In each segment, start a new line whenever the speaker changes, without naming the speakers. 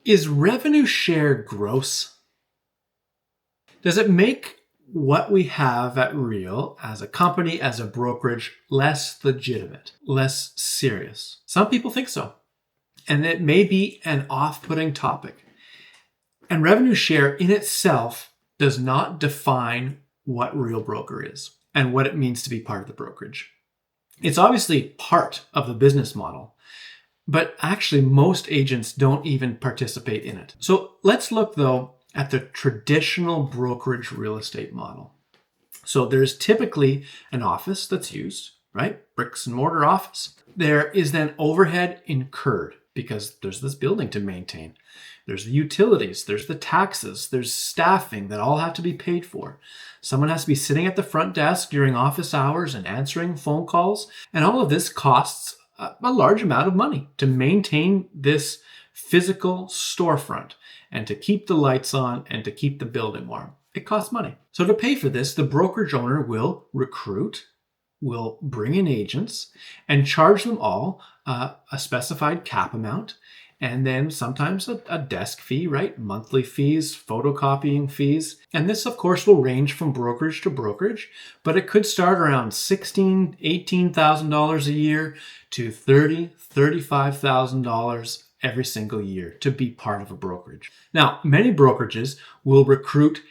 Is revenue share gross? Does it make what we have at Real as a company, as a brokerage, less legitimate, less serious? Some people think so. And it may be an off-putting topic. And revenue share in itself does not define what Real Broker is and what it means to be part of the brokerage. It's obviously part of the business model, but actually most agents don't even participate in it. So let's look though at the traditional brokerage real estate model. So there's typically an office that's used, right? Bricks and mortar office. There is then overhead incurred because there's this building to maintain. There's the utilities, there's the taxes, there's staffing that all have to be paid for. Someone has to be sitting at the front desk during office hours and answering phone calls. And all of this costs a large amount of money to maintain this physical storefront and to keep the lights on and to keep the building warm. It costs money. So to pay for this, the brokerage owner will recruit, will bring in agents and charge them all a specified cap amount, and then sometimes a desk fee, right? Monthly fees, photocopying fees. And this, of course, will range from brokerage to brokerage, but it could start around $16,000, $18,000 a year to $30,000, $35,000 every single year to be part of a brokerage. Now, many brokerages will recruit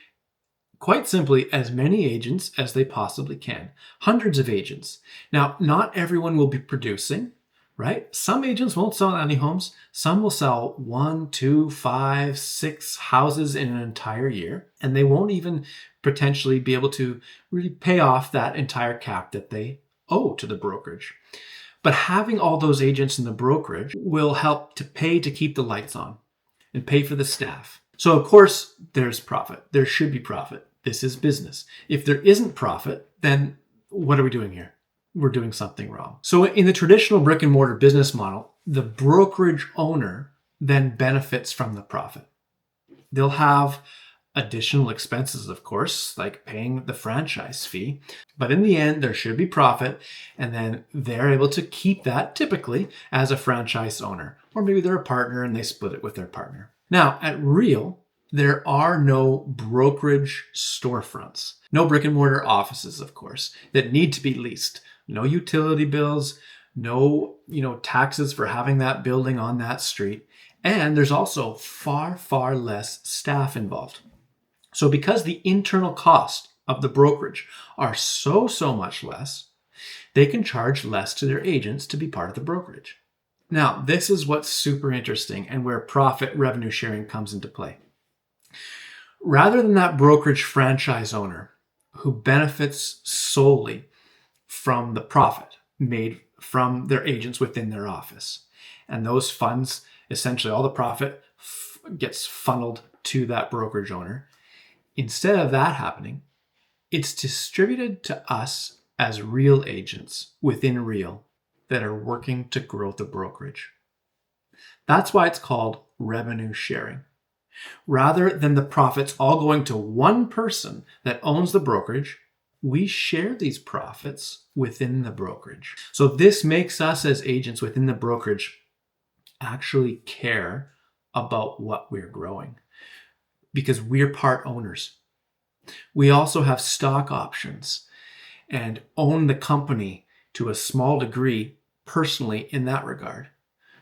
quite simply as many agents as they possibly can. Hundreds of agents. Now, not everyone will be producing, right? Some agents won't sell any homes. Some will sell 1, 2, 5, 6 houses in an entire year, and they won't even potentially be able to really pay off that entire cap that they owe to the brokerage. But having all those agents in the brokerage will help to pay to keep the lights on and pay for the staff. So of course, there's profit. There should be profit. This is business. If there isn't profit, then what are we doing here? We're doing something wrong. So in the traditional brick and mortar business model, the brokerage owner then benefits from the profit. They'll have additional expenses, of course, like paying the franchise fee. But in the end, there should be profit, and then they're able to keep that typically as a franchise owner. Or maybe they're a partner and they split it with their partner. Now, at Real, there are no brokerage storefronts, no brick and mortar offices, of course, that need to be leased. No utility bills, no, taxes for having that building on that street. And there's also far, far less staff involved. So because the internal cost of the brokerage are so much less, they can charge less to their agents to be part of the brokerage. Now, this is what's super interesting and where profit revenue sharing comes into play. Rather than that brokerage franchise owner who benefits solely from the profit made from their agents within their office, and those funds, essentially all the profit gets funneled to that brokerage owner. Instead of that happening, it's distributed to us as Real agents within Real that are working to grow the brokerage. That's why it's called revenue sharing. Rather than the profits all going to one person that owns the brokerage, we share these profits within the brokerage. So this makes us as agents within the brokerage actually care about what we're growing because we're part owners. We also have stock options and own the company to a small degree personally in that regard.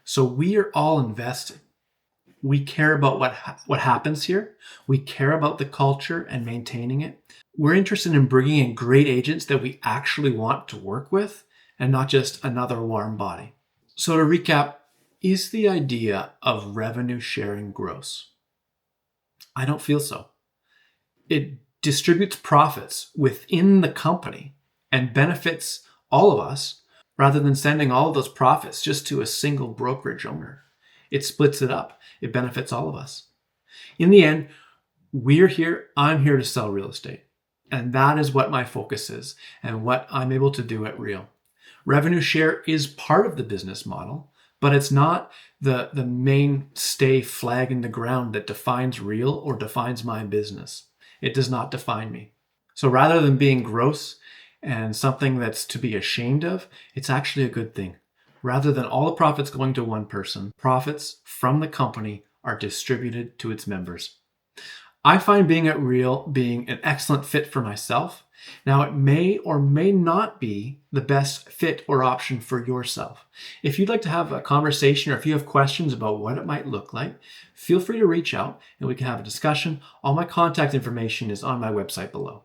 So we are all invested. We care about what happens here. We care about the culture and maintaining it. We're interested in bringing in great agents that we actually want to work with and not just another warm body. So to recap, is the idea of revenue sharing gross? I don't feel so. It distributes profits within the company and benefits all of us rather than sending all of those profits just to a single brokerage owner. It splits it up. It benefits all of us. In the end, I'm here to sell real estate. And that is what my focus is and what I'm able to do at Real. Revenue share is part of the business model, but it's not the mainstay flag in the ground that defines Real or defines my business. It does not define me. So rather than being gross and something that's to be ashamed of, it's actually a good thing. Rather than all the profits going to one person, profits from the company are distributed to its members. I find being at Real being an excellent fit for myself. Now, it may or may not be the best fit or option for yourself. If you'd like to have a conversation or if you have questions about what it might look like, feel free to reach out and we can have a discussion. All my contact information is on my website below.